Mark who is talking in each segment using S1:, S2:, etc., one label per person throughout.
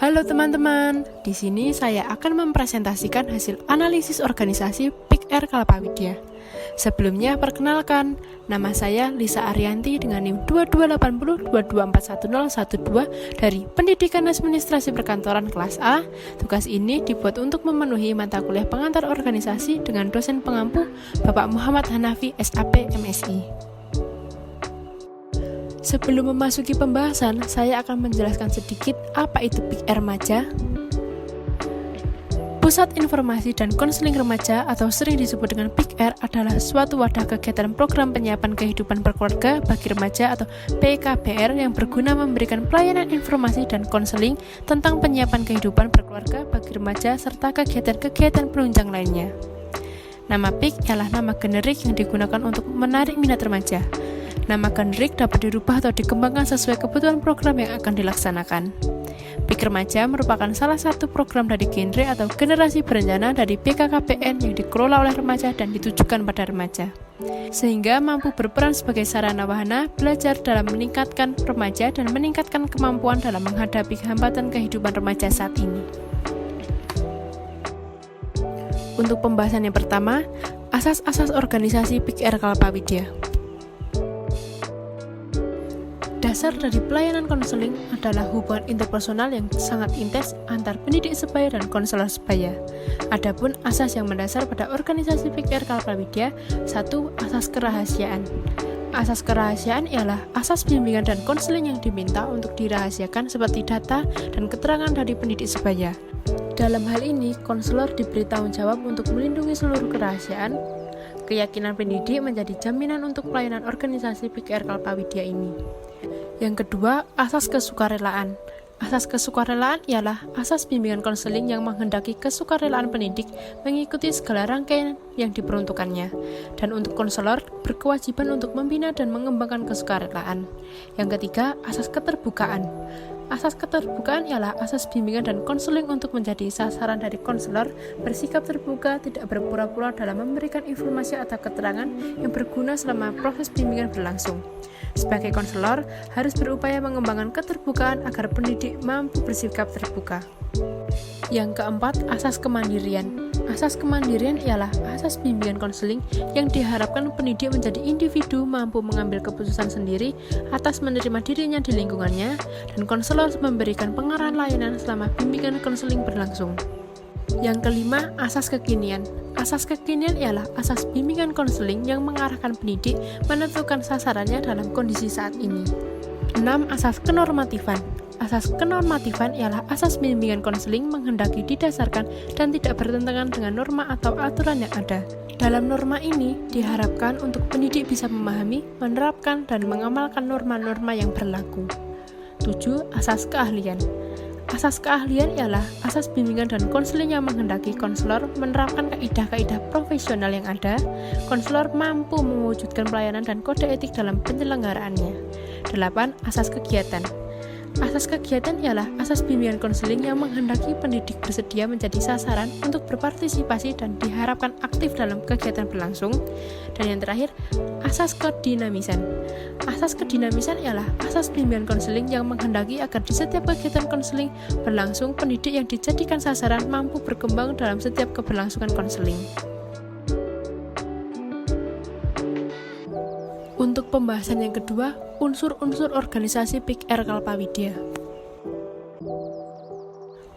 S1: Halo teman-teman, di sini saya akan mempresentasikan hasil analisis organisasi PIKR Kalpawidya. Sebelumnya perkenalkan, nama saya Lisa Arianti dengan NIM 228022411012 dari Pendidikan Administrasi Perkantoran kelas A. Tugas ini dibuat untuk memenuhi mata kuliah pengantar organisasi dengan dosen pengampu Bapak Muhammad Hanafi, SAP, MSI. Sebelum memasuki pembahasan, saya akan menjelaskan sedikit apa itu PIKR Remaja. Pusat Informasi dan Konseling Remaja atau sering disebut dengan PIKR adalah suatu wadah kegiatan program penyiapan kehidupan berkeluarga bagi remaja atau PKBR yang berguna memberikan pelayanan informasi dan konseling tentang penyiapan kehidupan berkeluarga bagi remaja serta kegiatan-kegiatan penunjang lainnya. Nama PIK ialah nama generik yang digunakan untuk menarik minat remaja. Nama generik dapat dirubah atau dikembangkan sesuai kebutuhan program yang akan dilaksanakan. PIK Remaja merupakan salah satu program dari genre atau generasi berencana dari BKKBN yang dikelola oleh remaja dan ditujukan pada remaja, sehingga mampu berperan sebagai sarana wahana belajar dalam meningkatkan remaja dan meningkatkan kemampuan dalam menghadapi hambatan kehidupan remaja saat ini. Untuk pembahasan yang pertama, asas-asas organisasi PIKR Kalpawidya. Dasar dari pelayanan konseling adalah hubungan interpersonal yang sangat intens antar pendidik sebaya dan konselor sebaya. Adapun asas yang mendasar pada organisasi PIKR Kalpawidya, 1. Asas kerahasiaan. Asas kerahasiaan ialah asas bimbingan dan konseling yang diminta untuk dirahasiakan seperti data dan keterangan dari pendidik sebaya. Dalam hal ini, konselor diberi tanggung jawab untuk melindungi seluruh kerahasiaan. Keyakinan pendidik menjadi jaminan untuk pelayanan organisasi PIKR Kalpawidya ini. Yang kedua, asas kesukarelaan. Asas kesukarelaan ialah asas bimbingan konseling yang menghendaki kesukarelaan pendidik mengikuti segala rangkaian yang diperuntukannya, dan untuk konselor berkewajiban untuk membina dan mengembangkan kesukarelaan. Yang ketiga, asas keterbukaan. Asas keterbukaan ialah asas bimbingan dan konseling untuk menjadi sasaran dari konselor, bersikap terbuka, tidak berpura-pura dalam memberikan informasi atau keterangan yang berguna selama proses bimbingan berlangsung. Sebagai konselor, harus berupaya mengembangkan keterbukaan agar pendidik mampu bersikap terbuka. Yang keempat, asas kemandirian. Asas kemandirian ialah asas bimbingan konseling yang diharapkan pendidik menjadi individu mampu mengambil keputusan sendiri atas menerima dirinya di lingkungannya, dan konselor memberikan pengarahan layanan selama bimbingan konseling berlangsung. Yang kelima, asas kekinian. Asas kekinian ialah asas bimbingan konseling yang mengarahkan pendidik menentukan sasarannya dalam kondisi saat ini. 6. Asas kenormatifan. Asas kenormatifan ialah asas bimbingan konseling menghendaki didasarkan dan tidak bertentangan dengan norma atau aturan yang ada. Dalam norma ini diharapkan untuk pendidik bisa memahami, menerapkan, dan mengamalkan norma-norma yang berlaku. 7. Asas keahlian. Asas keahlian ialah asas bimbingan dan konseling yang menghendaki konselor menerapkan kaidah-kaidah profesional yang ada. Konselor mampu mewujudkan pelayanan dan kode etik dalam penyelenggaraannya. 8. Asas kegiatan. Asas kegiatan ialah asas bimbingan konseling yang menghendaki pendidik bersedia menjadi sasaran untuk berpartisipasi dan diharapkan aktif dalam kegiatan berlangsung. Dan yang terakhir, asas kedinamisan. Asas kedinamisan ialah asas bimbingan konseling yang menghendaki agar di setiap kegiatan konseling berlangsung, pendidik yang dijadikan sasaran mampu berkembang dalam setiap keberlangsungan konseling. Untuk pembahasan yang kedua, unsur-unsur organisasi PIKR Kalpawidya.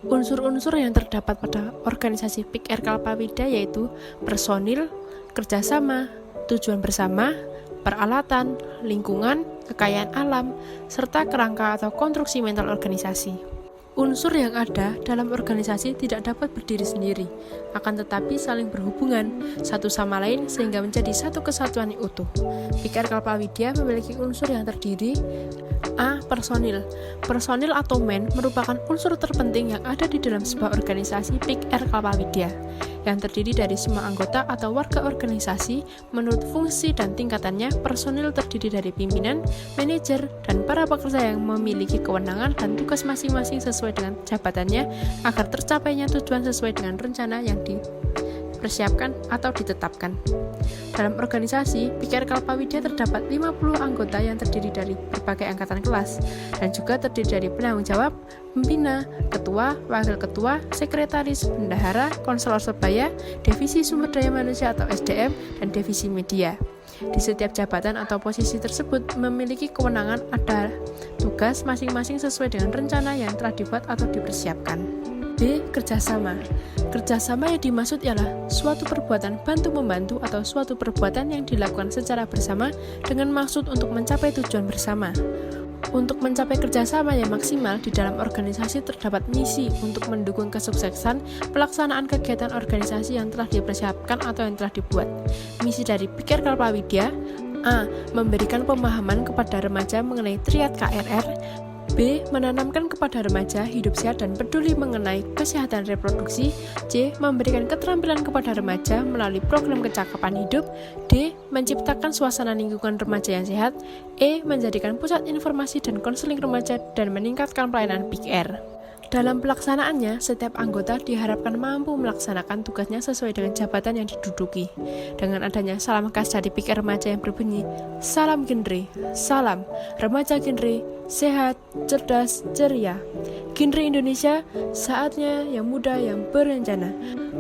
S1: Unsur-unsur yang terdapat pada organisasi PIKR Kalpawidya yaitu personil, kerjasama, tujuan bersama, peralatan, lingkungan, kekayaan alam, serta kerangka atau konstruksi mental organisasi. Unsur yang ada dalam organisasi tidak dapat berdiri sendiri, akan tetapi saling berhubungan satu sama lain sehingga menjadi satu kesatuan yang utuh. PIKR Kalpawidya memiliki unsur yang terdiri: A. Personil. Personil atau men merupakan unsur terpenting yang ada di dalam sebuah organisasi PIKR Kalpawidya, yang terdiri dari semua anggota atau warga organisasi. Menurut fungsi dan tingkatannya, personil terdiri dari pimpinan, manajer, dan para pekerja yang memiliki kewenangan dan tugas masing-masing sesuai dengan jabatannya agar tercapainya tujuan sesuai dengan rencana yang dipersiapkan atau ditetapkan. Dalam organisasi, PIKR Kalpawidya terdapat 50 anggota yang terdiri dari berbagai angkatan kelas dan juga terdiri dari penanggung jawab, pembina, ketua, wakil ketua, sekretaris, bendahara, konselor sebaya, divisi sumber daya manusia atau SDM, dan divisi media. Di setiap jabatan atau posisi tersebut memiliki kewenangan ada tugas masing-masing sesuai dengan rencana yang telah dibuat atau dipersiapkan. B. Kerjasama. Kerjasama yang dimaksud ialah suatu perbuatan bantu-membantu atau suatu perbuatan yang dilakukan secara bersama dengan maksud untuk mencapai tujuan bersama. Untuk mencapai kerjasama yang maksimal di dalam organisasi terdapat misi untuk mendukung kesuksesan pelaksanaan kegiatan organisasi yang telah dipersiapkan atau yang telah dibuat. Misi dari PIKR Kalpawidya: A. Memberikan pemahaman kepada remaja mengenai triad KRR. B. Menanamkan kepada remaja hidup sehat dan peduli mengenai kesehatan reproduksi. C. Memberikan keterampilan kepada remaja melalui program kecakapan hidup. D. Menciptakan suasana lingkungan remaja yang sehat. E. Menjadikan pusat informasi dan konseling remaja dan meningkatkan pelayanan PIKR. Dalam pelaksanaannya, setiap anggota diharapkan mampu melaksanakan tugasnya sesuai dengan jabatan yang diduduki. Dengan adanya salam khas dari PIKR remaja yang berbunyi, Salam Genre, salam remaja genre, sehat, cerdas, ceria. Genre Indonesia, saatnya yang muda yang berencana,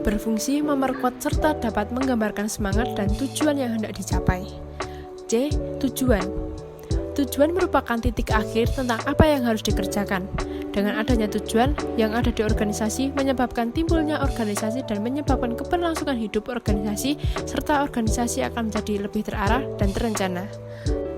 S1: berfungsi memperkuat serta dapat menggambarkan semangat dan tujuan yang hendak dicapai. C. Tujuan. Tujuan merupakan titik akhir tentang apa yang harus dikerjakan. Dengan adanya tujuan yang ada di organisasi menyebabkan timbulnya organisasi dan menyebabkan keberlangsungan hidup organisasi, serta organisasi akan menjadi lebih terarah dan terencana.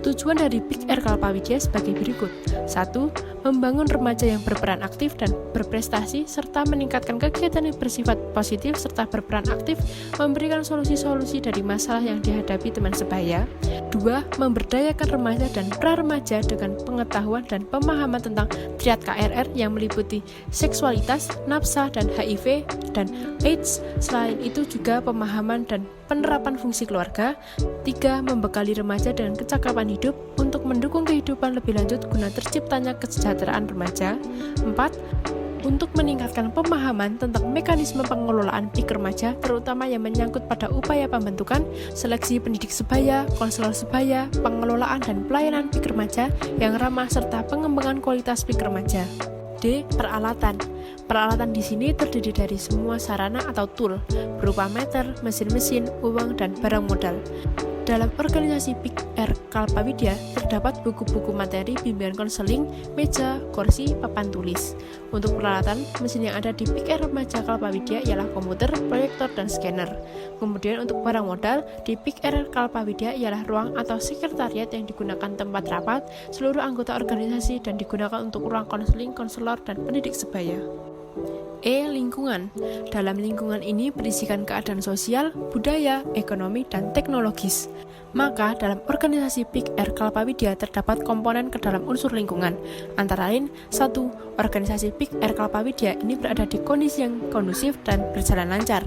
S1: Tujuan dari PIKR Kalpawidya sebagai berikut. 1. Membangun remaja yang berperan aktif dan berprestasi, serta meningkatkan kegiatan yang bersifat positif serta berperan aktif, memberikan solusi-solusi dari masalah yang dihadapi teman sebaya. 2. Memberdayakan remaja dan pra-remaja dengan pengetahuan dan pemahaman tentang triad KRR yang meliputi seksualitas, nafsa, dan HIV, dan AIDS. Selain itu juga pemahaman dan penerapan fungsi keluarga. 3. Membekali remaja dengan kecakapan hidup untuk mendukung kehidupan lebih lanjut guna terciptanya kesejahteraan remaja. 4. Untuk meningkatkan pemahaman tentang mekanisme pengelolaan PIK remaja, terutama yang menyangkut pada upaya pembentukan, seleksi pendidik sebaya, konselor sebaya, pengelolaan dan pelayanan PIK remaja yang ramah serta pengembangan kualitas PIK remaja. D. Peralatan. Peralatan di sini terdiri dari semua sarana atau tool, berupa meter, mesin-mesin, uang, dan barang modal. Dalam organisasi PIKR Kalpawidya terdapat buku-buku materi bimbingan konseling, meja, kursi, papan tulis. Untuk peralatan, mesin yang ada di PIKR Remaja Kalpawidya ialah komputer, proyektor, dan scanner. Kemudian untuk barang modal, di PIKR Kalpawidya ialah ruang atau sekretariat yang digunakan tempat rapat seluruh anggota organisasi dan digunakan untuk ruang konseling, konselor, dan pendidik sebaya. E. Lingkungan. Dalam lingkungan ini berisikan keadaan sosial, budaya, ekonomi, dan teknologis. Maka dalam organisasi PIKR Kalpawidya terdapat komponen ke dalam unsur lingkungan. Antara lain, 1. Organisasi PIKR Kalpawidya ini berada di kondisi yang kondusif dan berjalan lancar.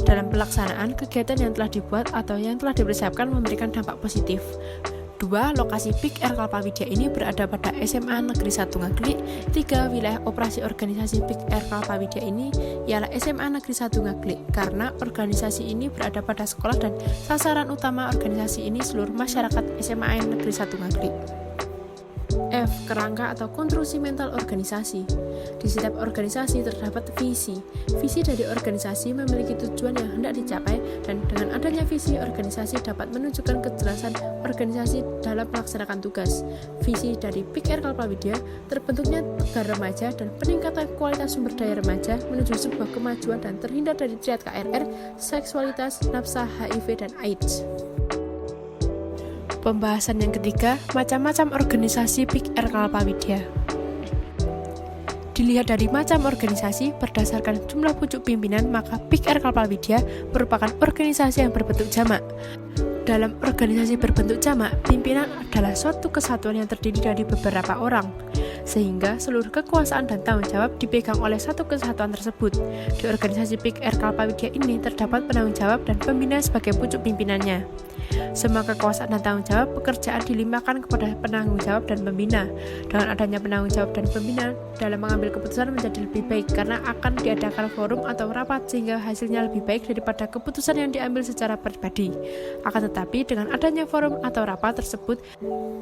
S1: Dalam pelaksanaan, kegiatan yang telah dibuat atau yang telah dipersiapkan memberikan dampak positif. 2. Lokasi PIKR Kalpawidya ini berada pada SMA Negeri 1 Ngaglik. 3. Wilayah operasi organisasi PIKR Kalpawidya ini ialah SMA Negeri 1 Ngaglik, karena organisasi ini berada pada sekolah dan sasaran utama organisasi ini seluruh masyarakat SMA Negeri 1 Ngaglik. F. Kerangka atau konstruksi mental organisasi. Di setiap organisasi terdapat visi. Visi dari organisasi memiliki tujuan yang hendak dicapai, dan dengan adanya visi, organisasi dapat menunjukkan kejelasan organisasi dalam melaksanakan tugas. Visi dari PIKR Kalpawidya terbentuknya tegar remaja dan peningkatan kualitas sumber daya remaja menuju sebuah kemajuan dan terhindar dari triad KRR, seksualitas, nafsa, HIV, dan AIDS. Pembahasan yang ketiga, macam-macam organisasi PIKR Kalpawidya. Dilihat dari macam organisasi berdasarkan jumlah pucuk pimpinan, maka PIKR Kalpawidya merupakan organisasi yang berbentuk jamak. Dalam organisasi berbentuk jamak, pimpinan adalah suatu kesatuan yang terdiri dari beberapa orang, sehingga seluruh kekuasaan dan tanggung jawab dipegang oleh satu kesatuan tersebut. Di organisasi PIKR Kalpawidya ini terdapat penanggung jawab dan pembina sebagai pucuk pimpinannya. Semua kekuasaan dan tanggung jawab pekerjaan dilimpahkan kepada penanggung jawab dan pembina. Dengan adanya penanggung jawab dan pembina dalam mengambil keputusan menjadi lebih baik karena akan diadakan forum atau rapat sehingga hasilnya lebih baik daripada keputusan yang diambil secara pribadi. Akan tetapi dengan adanya forum atau rapat tersebut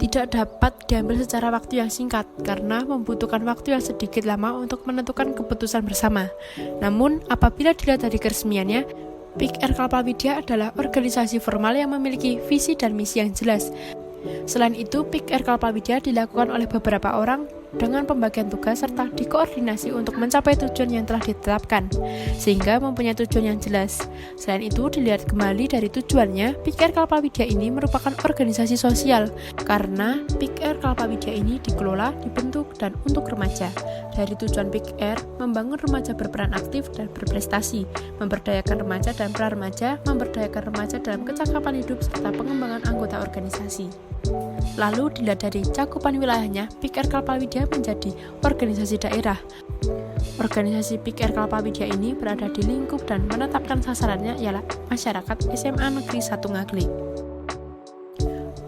S1: tidak dapat diambil secara waktu yang singkat karena karena membutuhkan waktu yang sedikit lama untuk menentukan keputusan bersama. Namun, apabila dilihat dari keresmiannya, PIK RKalpa Widya adalah organisasi formal yang memiliki visi dan misi yang jelas. Selain itu, PIK RKalpa Widya dilakukan oleh beberapa orang dengan pembagian tugas serta dikoordinasi untuk mencapai tujuan yang telah ditetapkan, sehingga mempunyai tujuan yang jelas. Selain itu, dilihat kembali dari tujuannya, PIK RKalpa Widya ini merupakan organisasi sosial, karena PIK RKalpa Widya ini dikelola, dibentuk, dan untuk remaja. Dari tujuan PIK R, membangun remaja berperan aktif dan berprestasi, memberdayakan remaja dan pra-remaja, memberdayakan remaja dalam kecakapan hidup, serta pengembangan anggota organisasi. Lalu dilihat dari cakupan wilayahnya, PIK RKalpa Widya menjadi organisasi daerah. Organisasi PIK RKalpa Widya ini berada di lingkup dan menetapkan sasarannya ialah masyarakat SMA Negeri 1 Ngaglik.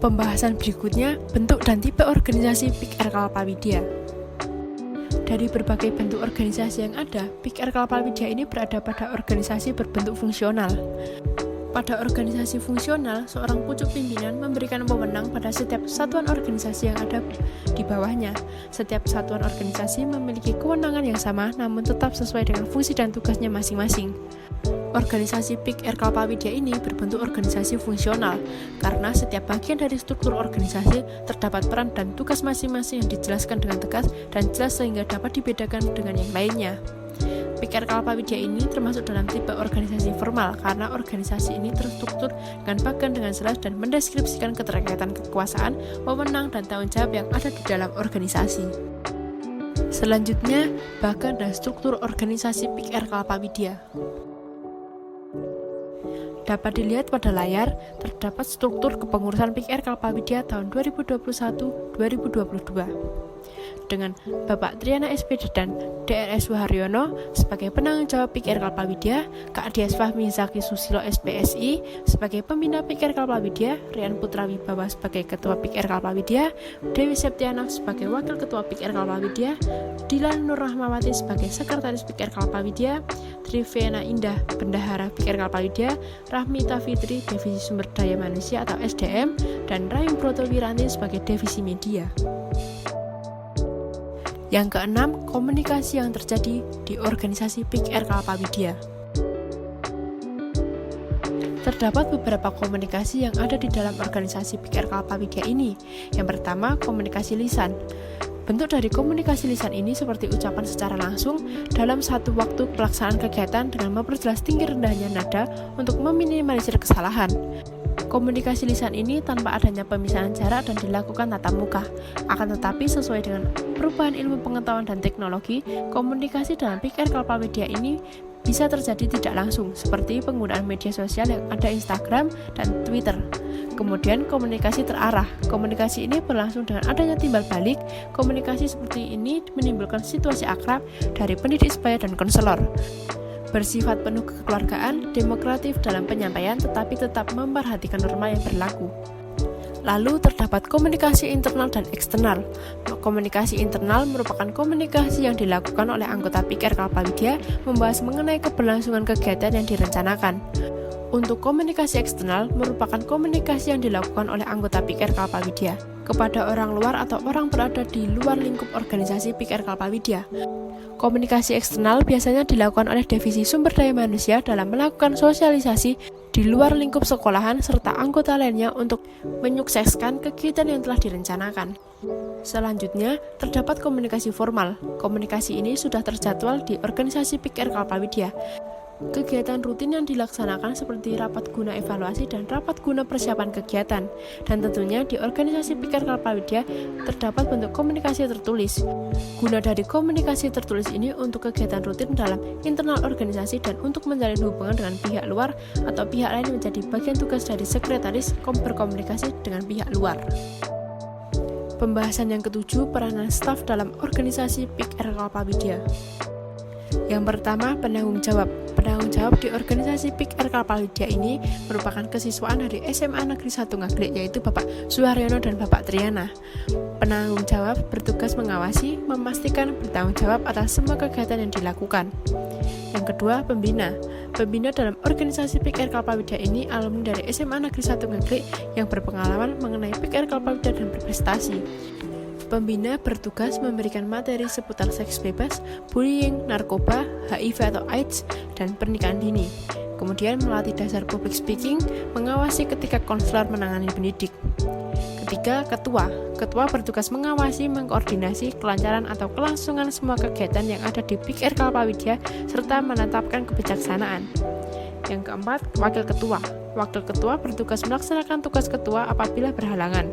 S1: Pembahasan berikutnya, bentuk dan tipe organisasi PIK RKalpa Widya. Dari berbagai bentuk organisasi yang ada, PIK RKalpa Widya ini berada pada organisasi berbentuk fungsional. Pada organisasi fungsional, seorang pucuk pimpinan memberikan wewenang pada setiap satuan organisasi yang ada di bawahnya. Setiap satuan organisasi memiliki kewenangan yang sama, namun tetap sesuai dengan fungsi dan tugasnya masing-masing. Organisasi PIK RKalpa Widya ini berbentuk organisasi fungsional, karena setiap bagian dari struktur organisasi terdapat peran dan tugas masing-masing yang dijelaskan dengan tegas dan jelas sehingga dapat dibedakan dengan yang lainnya. PIK RKalpa Widya ini termasuk dalam tipe organisasi formal karena organisasi ini terstruktur dengan bagian dengan jelas dan mendeskripsikan keterkaitan kekuasaan, wewenang, dan tanggung jawab yang ada di dalam organisasi. Selanjutnya, bagian dan struktur organisasi PIK RKalpa Widya. Dapat dilihat pada layar, terdapat struktur kepengurusan PIK RKalpa Widya tahun 2021-2022. Dengan Bapak Triana SPD dan DRS Waharyono sebagai penanggung jawab PIK RKalpa Widya, Kak Dias Fahmi Zaki Susilo SPSI sebagai pembina PIK RKalpa Widya, Rian Putra Wibawa sebagai Ketua PIK RKalpa Widya, Dewi Septiana sebagai Wakil Ketua PIK RKalpa Widya, Dilan Nur Rahmawati sebagai Sekretaris PIK RKalpa Widya, Triviana Indah Bendahara PIK RKalpa Widya, Rahmita Fitri Divisi Sumber Daya Manusia atau SDM, dan Rayu Broto Wiranti sebagai Divisi Media. Yang keenam, komunikasi yang terjadi di organisasi PIK RKalpa Widya. Terdapat beberapa komunikasi yang ada di dalam organisasi PIK RKalpa Widya ini. Yang pertama, komunikasi lisan. Bentuk dari komunikasi lisan ini seperti ucapan secara langsung dalam satu waktu pelaksanaan kegiatan dengan memperjelas tinggi rendahnya nada untuk meminimalisir kesalahan. Komunikasi lisan ini tanpa adanya pemisahan jarak dan dilakukan tatap muka. Akan tetapi sesuai dengan perubahan ilmu pengetahuan dan teknologi, komunikasi dalam PIK RKalpa Widya ini bisa terjadi tidak langsung, seperti penggunaan media sosial yang ada Instagram dan Twitter. Kemudian komunikasi terarah. Komunikasi ini berlangsung dengan adanya timbal balik. Komunikasi seperti ini menimbulkan situasi akrab dari pendidik sebaya dan konselor. Bersifat penuh kekeluargaan, demokratif dalam penyampaian, tetapi tetap memperhatikan norma yang berlaku. Lalu terdapat komunikasi internal dan eksternal. Komunikasi internal merupakan komunikasi yang dilakukan oleh anggota PIK RKalpa Widya membahas mengenai keberlangsungan kegiatan yang direncanakan. Untuk komunikasi eksternal merupakan komunikasi yang dilakukan oleh anggota PIK RKalpa Widya kepada orang luar atau orang berada di luar lingkup organisasi PIK RKalpa Widya. Komunikasi eksternal biasanya dilakukan oleh Divisi Sumber Daya Manusia dalam melakukan sosialisasi di luar lingkup sekolahan serta anggota lainnya untuk menyukseskan kegiatan yang telah direncanakan. Selanjutnya, terdapat komunikasi formal. Komunikasi ini sudah terjadwal di organisasi PIK RKalpa Widya. Kegiatan rutin yang dilaksanakan seperti rapat guna evaluasi dan rapat guna persiapan kegiatan. Dan tentunya di organisasi PIK RKalpa Widya terdapat bentuk komunikasi tertulis. Guna dari komunikasi tertulis ini untuk kegiatan rutin dalam internal organisasi dan untuk menjalin hubungan dengan pihak luar atau pihak lain menjadi bagian tugas dari sekretaris berkomunikasi dengan pihak luar. Pembahasan yang ketujuh, peranan staf dalam organisasi PIK RKalpa Widya. Yang pertama, penanggung jawab. Penanggung jawab di organisasi PIK RKalpa Widya ini merupakan kesiswaan dari SMA Negeri 1 Ngaglik, yaitu Bapak Suharyono dan Bapak Triana. Penanggung jawab bertugas mengawasi, memastikan bertanggung jawab atas semua kegiatan yang dilakukan. Yang kedua, pembina. Pembina dalam organisasi PIK RKalpa Widya ini alumni dari SMA Negeri 1 Ngaglik yang berpengalaman mengenai PIK RKalpa Widya dan berprestasi. Pembina bertugas memberikan materi seputar seks bebas, bullying, narkoba, HIV atau AIDS, dan pernikahan dini. Kemudian melatih dasar public speaking, mengawasi ketika konselor menangani pendidik. Ketiga, ketua. Ketua bertugas mengawasi, mengkoordinasi kelancaran atau kelangsungan semua kegiatan yang ada di PIK RK Palpawidya serta menetapkan kebijaksanaan. Yang keempat, wakil ketua. Wakil ketua bertugas melaksanakan tugas ketua apabila berhalangan.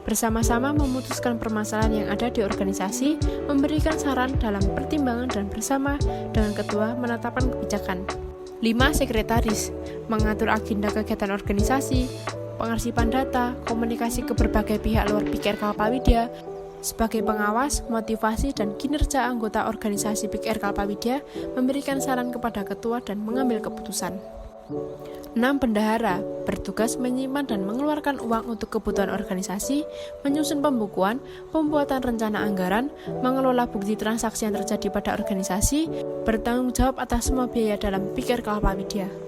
S1: Bersama-sama memutuskan permasalahan yang ada di organisasi, memberikan saran dalam pertimbangan dan bersama dengan ketua menetapkan kebijakan. 5. Sekretaris, mengatur agenda kegiatan organisasi, pengarsipan data, komunikasi ke berbagai pihak luar PIK RK Palpawidya, sebagai pengawas, motivasi, dan kinerja anggota organisasi PIK RK Palpawidya, memberikan saran kepada ketua dan mengambil keputusan. 6. Bendahara, bertugas menyimpan dan mengeluarkan uang untuk kebutuhan organisasi, menyusun pembukuan, pembuatan rencana anggaran, mengelola bukti transaksi yang terjadi pada organisasi, bertanggung jawab atas semua biaya dalam PIK RK Palpawidya.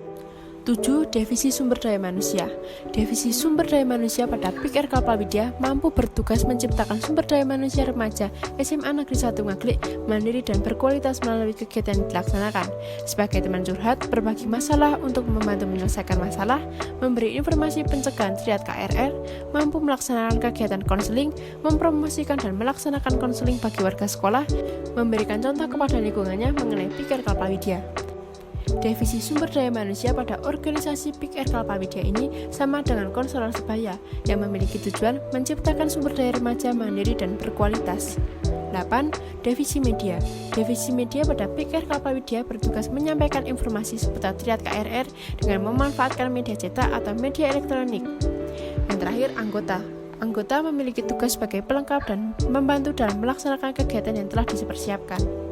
S1: 7. Divisi Sumber Daya Manusia. Divisi Sumber Daya Manusia pada PIK RK Palpawidya mampu bertugas menciptakan sumber daya manusia remaja SMA Negeri 1 Ngaglik mandiri dan berkualitas melalui kegiatan yang dilaksanakan. Sebagai teman curhat, berbagi masalah untuk membantu menyelesaikan masalah, memberi informasi pencegahan triad KRR, mampu melaksanakan kegiatan konseling, mempromosikan dan melaksanakan konseling bagi warga sekolah, memberikan contoh kepada lingkungannya mengenai PIK RK Palpawidya. Divisi Sumber Daya Manusia pada organisasi PIK RK Palpawidya ini sama dengan konselor sebaya yang memiliki tujuan menciptakan sumber daya remaja mandiri dan berkualitas. 8. Divisi Media. Divisi Media pada PIK RK Palpawidya bertugas menyampaikan informasi seputar triad KRR dengan memanfaatkan media cetak atau media elektronik. Yang terakhir, anggota. Anggota memiliki tugas sebagai pelengkap dan membantu dalam melaksanakan kegiatan yang telah dipersiapkan.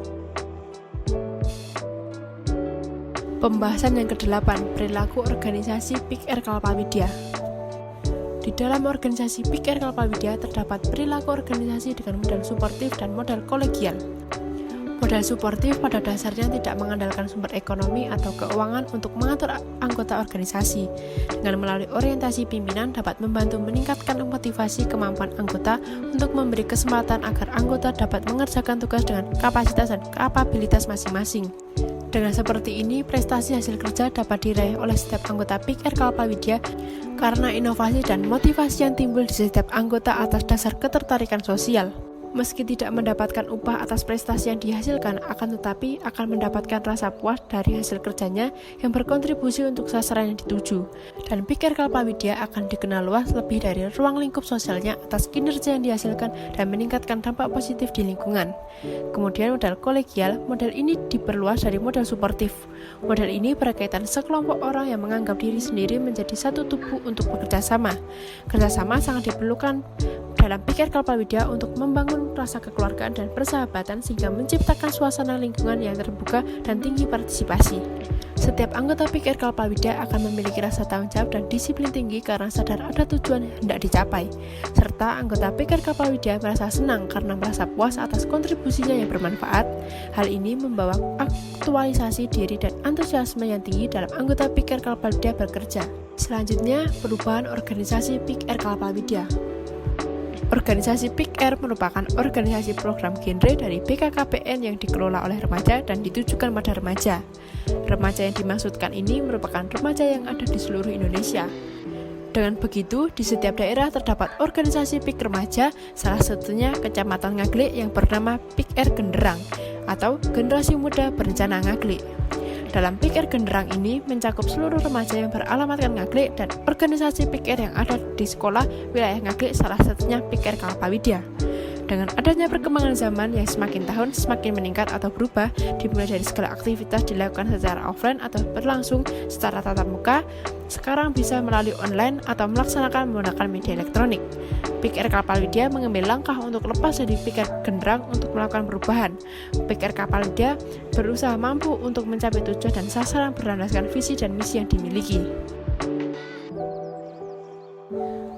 S1: Pembahasan yang ke-8, perilaku organisasi PIK RK Palpawidya. Di dalam organisasi PIK RK Palpawidya terdapat perilaku organisasi dengan model suportif dan model kolegial. Model suportif pada dasarnya tidak mengandalkan sumber ekonomi atau keuangan untuk mengatur anggota organisasi. Dengan melalui orientasi pimpinan dapat membantu meningkatkan motivasi kemampuan anggota untuk memberi kesempatan agar anggota dapat mengerjakan tugas dengan kapasitas dan kapabilitas masing-masing. Dengan seperti ini, prestasi hasil kerja dapat diraih oleh setiap anggota PIK RK Palpawidya karena inovasi dan motivasi yang timbul di setiap anggota atas dasar ketertarikan sosial. Meski tidak mendapatkan upah atas prestasi yang dihasilkan, akan tetapi akan mendapatkan rasa puas dari hasil kerjanya yang berkontribusi untuk sasaran yang dituju. Dan PIK RK Palpawidya akan dikenal luas lebih dari ruang lingkup sosialnya atas kinerja yang dihasilkan dan meningkatkan dampak positif di lingkungan. Kemudian model kolegial, model ini diperluas dari model suportif. Model ini berkaitan sekelompok orang yang menganggap diri sendiri menjadi satu tubuh untuk bekerja sama. Kerjasama sangat diperlukan dalam PIK RK Palpawidya untuk membangun rasa kekeluargaan dan persahabatan sehingga menciptakan suasana lingkungan yang terbuka dan tinggi partisipasi. Setiap anggota PIK RK Palpawidya akan memiliki rasa tanggung jawab dan disiplin tinggi karena sadar ada tujuan yang hendak dicapai. Serta anggota PIK RK Palpawidya merasa senang karena merasa puas atas kontribusinya yang bermanfaat. Hal ini membawa aktualisasi diri dan antusiasme yang tinggi dalam anggota PIK RK Palpawidya bekerja. Selanjutnya, perubahan organisasi PIK RK Palpawidya. Organisasi PIK-R merupakan organisasi program genre dari BKKBN yang dikelola oleh remaja dan ditujukan pada remaja. Remaja yang dimaksudkan ini merupakan remaja yang ada di seluruh Indonesia. Dengan begitu, di setiap daerah terdapat organisasi PIK remaja, salah satunya Kecamatan Ngaglik yang bernama PIK-R Genderang atau Generasi Muda Berencana Ngaglik. Dalam PIK-R Genderang ini mencakup seluruh remaja yang beralamatkan Ngaglik dan organisasi PIK-R yang ada di sekolah wilayah Ngaglik, salah satunya PIK-R Palpawidya. Dengan adanya perkembangan zaman yang semakin tahun semakin meningkat atau berubah, dimulai dari segala aktivitas dilakukan secara offline atau berlangsung secara tatap muka, sekarang bisa melalui online atau melaksanakan menggunakan media elektronik. PIK-R Palpawidya mengambil langkah untuk lepas dari PIK-R Genderang untuk melakukan perubahan. PIK-R Palpawidya berusaha mampu untuk mencapai tujuan dan sasaran berlandaskan visi dan misi yang dimiliki.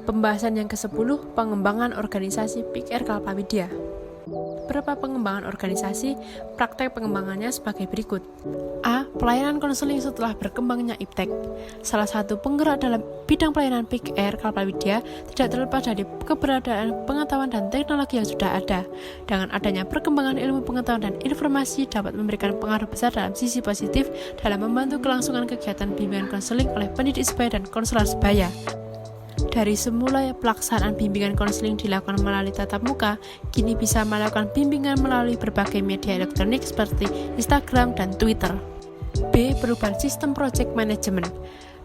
S1: Pembahasan yang ke-10, pengembangan organisasi PIK RK Palpawidya. beberapa pengembangan organisasi. Praktek pengembangannya sebagai berikut. A. Pelayanan konseling setelah berkembangnya iptek. Salah satu penggerak dalam bidang pelayanan PIKR Kalpawidya tidak terlepas dari keberadaan pengetahuan dan teknologi yang sudah ada. Dengan adanya perkembangan ilmu pengetahuan dan informasi dapat memberikan pengaruh besar dalam sisi positif dalam membantu kelangsungan kegiatan bimbingan konseling oleh pendidik sebaya dan konselor sebaya. Dari semula pelaksanaan bimbingan konseling dilakukan melalui tatap muka, kini bisa melakukan bimbingan melalui berbagai media elektronik seperti Instagram dan Twitter. B. Perubahan sistem project management.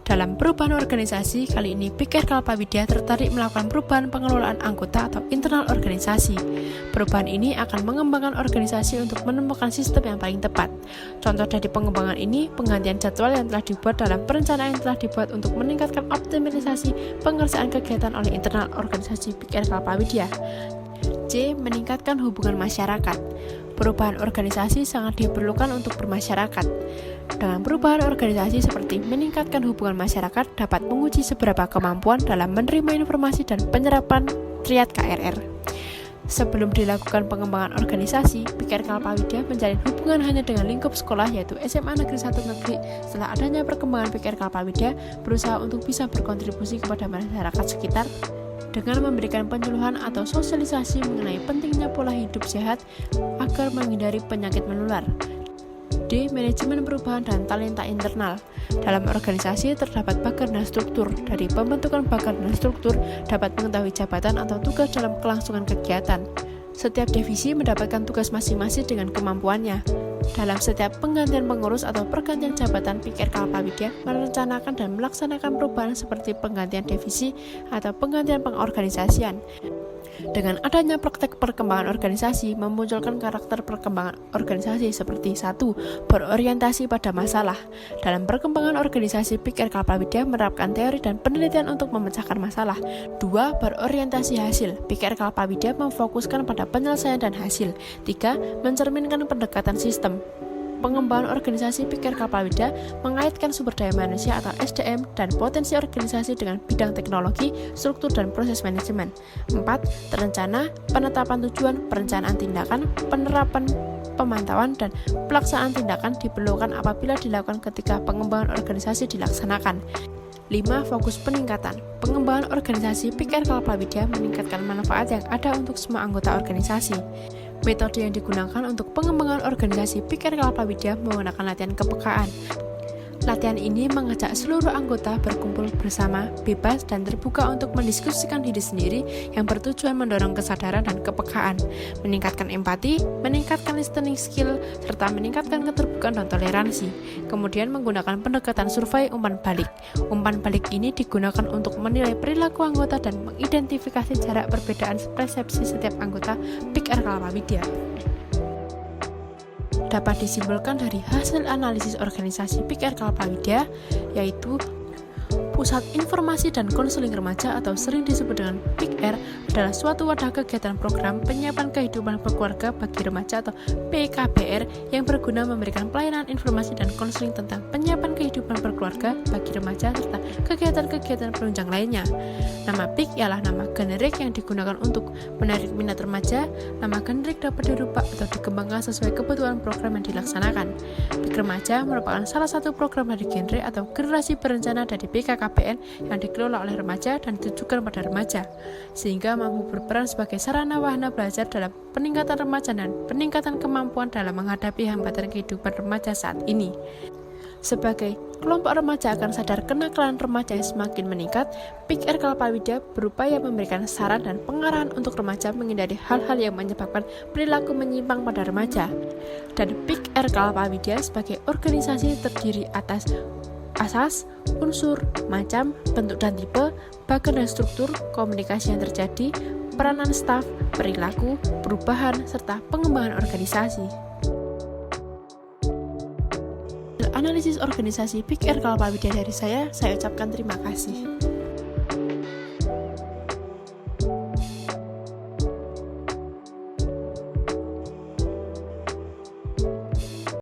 S1: Dalam perubahan organisasi, kali ini PIKR Kalpawidya tertarik melakukan perubahan pengelolaan anggota atau internal organisasi. Perubahan ini akan mengembangkan organisasi untuk menemukan sistem yang paling tepat. Contoh dari pengembangan ini, penggantian jadwal yang telah dibuat dalam perencanaan yang telah dibuat untuk meningkatkan optimalisasi pengerjaan kegiatan oleh internal organisasi PIKR Kalpawidya. C. Meningkatkan hubungan masyarakat. Perubahan organisasi sangat diperlukan untuk bermasyarakat. Dengan perubahan organisasi seperti meningkatkan hubungan masyarakat dapat menguji seberapa kemampuan dalam menerima informasi dan penyerapan triad KRR. Sebelum dilakukan pengembangan organisasi, PIKR Kalpawidya menjalin hubungan hanya dengan lingkup sekolah yaitu SMA Negeri 1 Negeri. Setelah adanya perkembangan PIKR Kalpawidya, berusaha untuk bisa berkontribusi kepada masyarakat sekitar dengan memberikan penyuluhan atau sosialisasi mengenai pentingnya pola hidup sehat agar menghindari penyakit menular. D. Manajemen perubahan dan talenta internal. Dalam organisasi terdapat bagan dan struktur. Dari pembentukan bagan dan struktur dapat mengetahui jabatan atau tugas dalam kelangsungan kegiatan. Setiap divisi mendapatkan tugas masing-masing dengan kemampuannya. Dalam setiap penggantian pengurus atau pergantian jabatan, PIKR Kalpawidya merencanakan dan melaksanakan perubahan seperti penggantian divisi atau penggantian pengorganisasian. Dengan adanya praktek perkembangan organisasi, memunculkan karakter perkembangan organisasi seperti 1. Berorientasi pada masalah. Dalam perkembangan organisasi, PIKR Kalpawidya menerapkan teori dan penelitian untuk memecahkan masalah. 2. Berorientasi hasil. PIKR Kalpawidya memfokuskan pada penyelesaian dan hasil. 3. Mencerminkan pendekatan sistem. Pengembangan organisasi PIKR Kalpawidya mengaitkan sumber daya manusia atau SDM dan potensi organisasi dengan bidang teknologi, struktur, dan proses manajemen. 4. Terencana, penetapan tujuan, perencanaan tindakan, penerapan pemantauan, dan pelaksanaan tindakan diperlukan apabila dilakukan ketika pengembangan organisasi dilaksanakan. 5. Fokus peningkatan. Pengembangan organisasi PIKR Kalpawidya meningkatkan manfaat yang ada untuk semua anggota organisasi. Metode yang digunakan untuk pengembangan organisasi PIKR Kalpawidya menggunakan latihan kepekaan. Latihan ini mengajak seluruh anggota berkumpul bersama, bebas, dan terbuka untuk mendiskusikan diri sendiri yang bertujuan mendorong kesadaran dan kepekaan, meningkatkan empati, meningkatkan listening skill, serta meningkatkan keterbukaan dan toleransi. Kemudian menggunakan pendekatan survei umpan balik. Umpan balik ini digunakan untuk menilai perilaku anggota dan mengidentifikasi jarak perbedaan persepsi setiap anggota PIKR Kalpawidya. Dapat disimpulkan dari hasil analisis organisasi PIKR Kalpawidya, yaitu Pusat Informasi dan Konseling Remaja atau sering disebut dengan PIKR adalah suatu wadah kegiatan program penyiapan kehidupan berkeluarga bagi remaja atau PKBR yang berguna memberikan pelayanan informasi dan konseling tentang penyiapan kehidupan berkeluarga bagi remaja serta kegiatan-kegiatan penunjang lainnya. Nama PIK ialah nama generik yang digunakan untuk menarik minat remaja. Nama generik dapat dirubah atau dikembangkan sesuai kebutuhan program yang dilaksanakan. PIK Remaja merupakan salah satu program dari genre atau generasi berencana dari BKKBN yang dikelola oleh remaja dan ditujukan pada remaja, sehingga mampu berperan sebagai sarana wahana belajar dalam peningkatan remaja dan peningkatan kemampuan dalam menghadapi hambatan kehidupan remaja saat ini. Sebagai kelompok remaja akan sadar kenakalan remaja yang semakin meningkat, PIKR Kalpawidya berupaya memberikan saran dan pengarahan untuk remaja menghindari hal-hal yang menyebabkan perilaku menyimpang pada remaja. Dan PIKR Kalpawidya sebagai organisasi terdiri atas asas, unsur, macam, bentuk dan tipe, bagan dan struktur, komunikasi yang terjadi, peranan staf, perilaku, perubahan, serta pengembangan organisasi. Analisis organisasi PIKR Kalpawidya dari saya ucapkan terima kasih.